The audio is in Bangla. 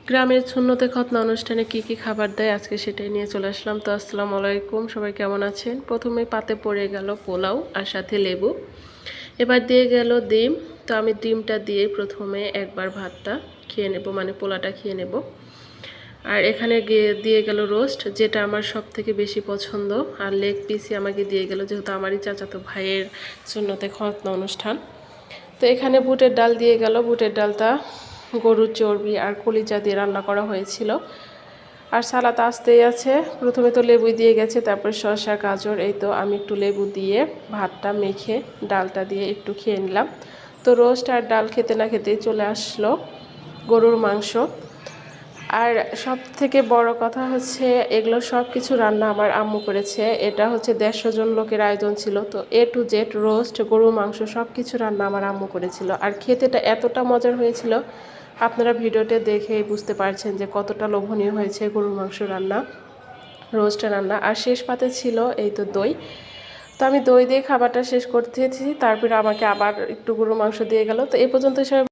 গ্রামের সুন্নতে খতনা অনুষ্ঠানে কি কি খাবার দেয় আজকে সেটাই নিয়ে চলে আসলাম। তো আসসালামু আলাইকুম, সবাই কেমন আছেন। প্রথমে পাতে পড়ে গেল পোলাও আর সাথে লেবু। এবার দিয়ে গেল ডিম। তো আমি ডিমটা দিয়ে প্রথমে একবার ভাতটা খেয়ে নেব, মানে পোলাটা খেয়ে নেব। আর এখানে দিয়ে গেল রোস্ট, যেটা আমার সব থেকে বেশি পছন্দ। আর লেগ পিসই আমাকে দিয়ে গেল, যেহেতু আমারই চাচাতো ভাইয়ের সুন্নতে খতনা অনুষ্ঠান। তো এখানে বুটের ডাল দিয়ে গেল। বুটের ডালটা গরুর চর্বি আর কলিজা দিয়ে রান্না করা হয়েছিল। আর সালাদ আসতেই আছে। প্রথমে তো লেবু দিয়ে গেছে, তারপর শসা গাজর। এই তো আমি একটু লেবু দিয়ে ভাতটা মেখে ডালটা দিয়ে একটু খেয়ে নিলাম। তো রোস্ট আর ডাল খেতে না খেতেই চলে আসলো গরুর মাংস। আর সব থেকে বড় কথা হচ্ছে, এগুলো সব কিছু রান্না আমার আম্মু করেছে। এটা হচ্ছে 150 জন লোকের আয়োজন ছিল। তো A to Z রোস্ট, গরুর মাংস সব কিছু রান্না আমার আম্মু করেছিল। আর খেতেটা এতটা মজার হয়েছিল, আপনারা ভিডিওতে দেখেই বুঝতে পারছেন যে কতটা লোভনীয় হয়েছে গরুর মাংস রান্না, রোস্ট রান্না। আর শেষ পাতে ছিল এই তো দই। তো আমি দই দিয়ে খাবারটা শেষ করতেছি, তারপরে আমাকে আবার একটু গরুর মাংস দিয়ে গেল। তো এই পর্যন্ত সবাই